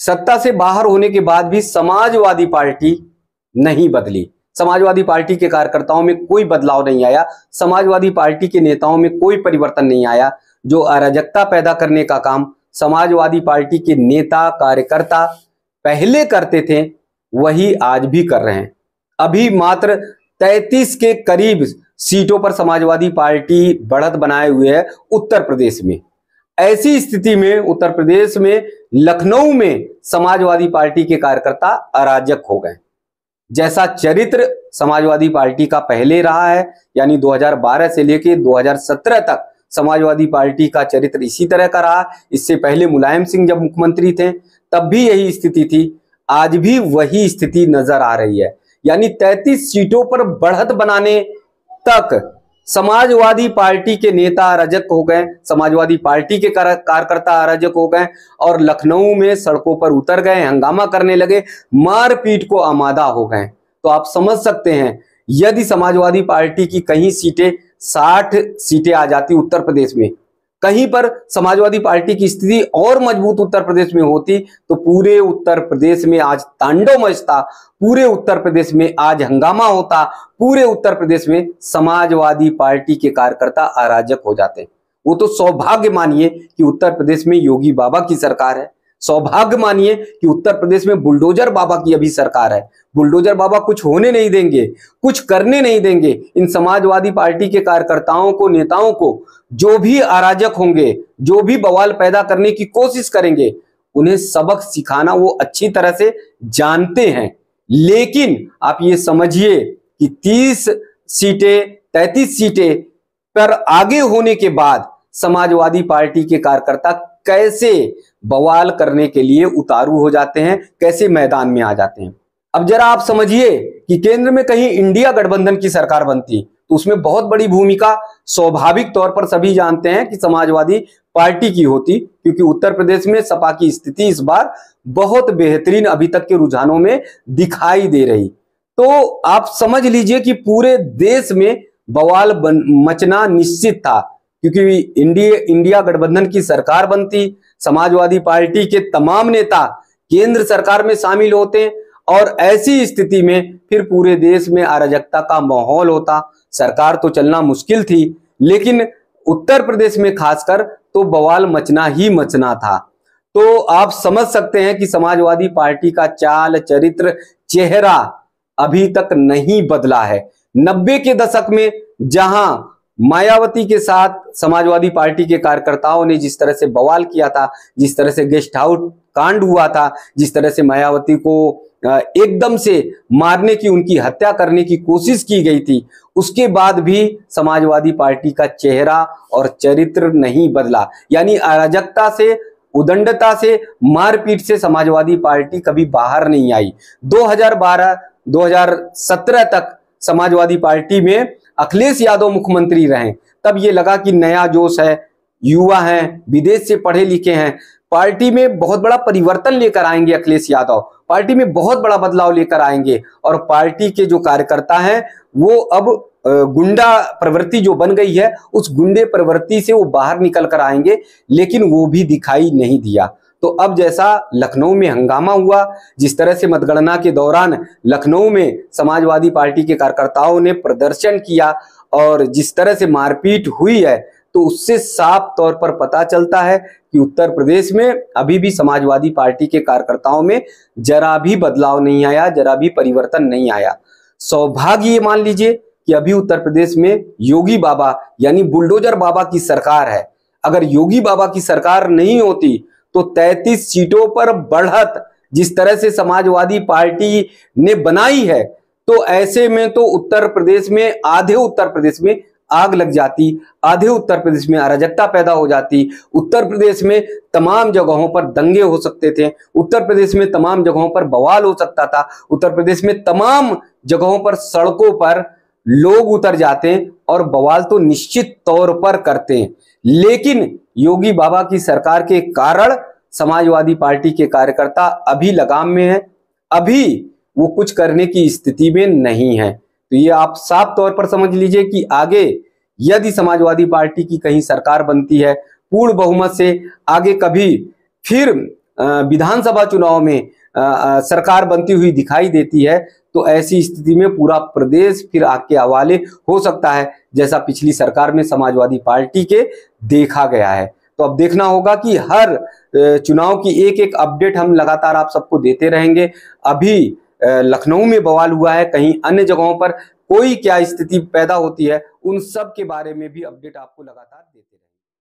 सत्ता से बाहर होने के बाद भी समाजवादी पार्टी नहीं बदली। समाजवादी पार्टी के कार्यकर्ताओं में कोई बदलाव नहीं आया, समाजवादी पार्टी के नेताओं में कोई परिवर्तन नहीं आया। जो अराजकता पैदा करने का काम समाजवादी पार्टी के नेता कार्यकर्ता पहले करते थे, वही आज भी कर रहे हैं। अभी मात्र 33 के करीब सीटों पर समाजवादी पार्टी बढ़त बनाए हुए है उत्तर प्रदेश में। ऐसी स्थिति में उत्तर प्रदेश में लखनऊ में समाजवादी पार्टी के कार्यकर्ता अराजक हो गए। जैसा चरित्र समाजवादी पार्टी का पहले रहा है, यानी 2012 से लेकर 2017 तक समाजवादी पार्टी का चरित्र इसी तरह का रहा। इससे पहले मुलायम सिंह जब मुख्यमंत्री थे तब भी यही स्थिति थी, आज भी वही स्थिति नजर आ रही है। यानी 33 सीटों पर बढ़त बनाने तक समाजवादी पार्टी के नेता अराजक हो गए, समाजवादी पार्टी के कार्यकर्ता अराजक हो गए और लखनऊ में सड़कों पर उतर गए, हंगामा करने लगे, मारपीट को आमादा हो गए। तो आप समझ सकते हैं, यदि समाजवादी पार्टी की कहीं सीटें 60 सीटें आ जाती उत्तर प्रदेश में, कहीं पर समाजवादी पार्टी की स्थिति और मजबूत उत्तर प्रदेश में होती, तो पूरे उत्तर प्रदेश में आज तांडव मचता, पूरे उत्तर प्रदेश में आज हंगामा होता, पूरे उत्तर प्रदेश में समाजवादी पार्टी के कार्यकर्ता अराजक हो जाते। वो तो सौभाग्य मानिए कि उत्तर प्रदेश में योगी बाबा की सरकार है, सौभाग्य मानिए कि उत्तर प्रदेश में बुलडोजर बाबा की अभी सरकार है। बुलडोजर बाबा कुछ होने नहीं देंगे, कुछ करने नहीं देंगे। इन समाजवादी पार्टी के कार्यकर्ताओं को, नेताओं को, जो भी अराजक होंगे, जो भी बवाल पैदा करने की कोशिश करेंगे, उन्हें सबक सिखाना वो अच्छी तरह से जानते हैं। लेकिन आप ये समझिए कि 30 सीटें 33 सीटें पर आगे होने के बाद समाजवादी पार्टी के कार्यकर्ता कैसे बवाल करने के लिए उतारू हो जाते हैं, कैसे मैदान में आ जाते हैं। अब जरा आप समझिए कि केंद्र में कहीं इंडिया गठबंधन की सरकार बनती तो उसमें बहुत बड़ी भूमिका स्वाभाविक तौर पर सभी जानते हैं कि समाजवादी पार्टी की होती, क्योंकि उत्तर प्रदेश में सपा की स्थिति इस बार बहुत बेहतरीन अभी तक के रुझानों में दिखाई दे रही। तो आप समझ लीजिए कि पूरे देश में बवाल मचना निश्चित था, क्योंकि इंडिया गठबंधन की सरकार बनती, समाजवादी पार्टी के तमाम नेता केंद्र सरकार में शामिल होते और ऐसी स्थिति में फिर पूरे देश में अराजकता का माहौल होता। सरकार तो चलना मुश्किल थी, लेकिन उत्तर प्रदेश में खासकर तो बवाल मचना ही मचना था। तो आप समझ सकते हैं कि समाजवादी पार्टी का चाल, चरित्र, चेहरा अभी तक नहीं बदला है। 90 के दशक में जहां मायावती के साथ समाजवादी पार्टी के कार्यकर्ताओं ने जिस तरह से बवाल किया था, जिस तरह से गेस्ट हाउस कांड हुआ था, जिस तरह से मायावती को एकदम से मारने की, उनकी हत्या करने की कोशिश की गई थी, उसके बाद भी समाजवादी पार्टी का चेहरा और चरित्र नहीं बदला। यानी अराजकता से, उदंडता से, मारपीट से समाजवादी पार्टी कभी बाहर नहीं आई। 2012-2017 तक समाजवादी पार्टी में अखिलेश यादव मुख्यमंत्री रहे, तब ये लगा कि नया जोश है, युवा हैं, विदेश से पढ़े लिखे हैं, पार्टी में बहुत बड़ा परिवर्तन लेकर आएंगे अखिलेश यादव, पार्टी में बहुत बड़ा बदलाव लेकर आएंगे और पार्टी के जो कार्यकर्ता हैं वो अब गुंडा प्रवृत्ति जो बन गई है, उस गुंडे प्रवृत्ति से वो बाहर निकल कर आएंगे, लेकिन वो भी दिखाई नहीं दिया। तो अब जैसा लखनऊ में हंगामा हुआ, जिस तरह से मतगणना के दौरान लखनऊ में समाजवादी पार्टी के कार्यकर्ताओं ने प्रदर्शन किया और जिस तरह से मारपीट हुई है, तो उससे साफ तौर पर पता चलता है कि उत्तर प्रदेश में अभी भी समाजवादी पार्टी के कार्यकर्ताओं में जरा भी बदलाव नहीं आया, जरा भी परिवर्तन नहीं आया। सौभाग्य ये मान लीजिए कि अभी उत्तर प्रदेश में योगी बाबा यानी बुलडोजर बाबा की सरकार है। अगर योगी बाबा की सरकार नहीं होती तो 33 सीटों पर बढ़त जिस तरह से समाजवादी पार्टी ने बनाई है, तो ऐसे में तो उत्तर प्रदेश में, आधे उत्तर प्रदेश में आग लग जाती, आधे उत्तर प्रदेश में अराजकता पैदा हो जाती, उत्तर प्रदेश में तमाम जगहों पर दंगे हो सकते थे, उत्तर प्रदेश में तमाम जगहों पर बवाल हो सकता था, उत्तर प्रदेश में तमाम जगहों पर सड़कों पर लोग उतर जाते हैं और बवाल तो निश्चित तौर पर करते हैं। लेकिन योगी बाबा की सरकार के कारण समाजवादी पार्टी के कार्यकर्ता अभी लगाम में हैं, अभी वो कुछ करने की स्थिति में नहीं है। तो ये आप साफ तौर पर समझ लीजिए कि आगे यदि समाजवादी पार्टी की कहीं सरकार बनती है पूर्ण बहुमत से, आगे कभी फिर विधानसभा चुनाव में सरकार बनती हुई दिखाई देती है, तो ऐसी स्थिति में पूरा प्रदेश फिर आग के हवाले हो सकता है, जैसा पिछली सरकार में समाजवादी पार्टी के देखा गया है। तो अब देखना होगा कि हर चुनाव की एक एक अपडेट हम लगातार आप सबको देते रहेंगे। अभी लखनऊ में बवाल हुआ है, कहीं अन्य जगहों पर कोई क्या स्थिति पैदा होती है, उन सब के बारे में भी अपडेट आपको लगातार देते रहेंगे।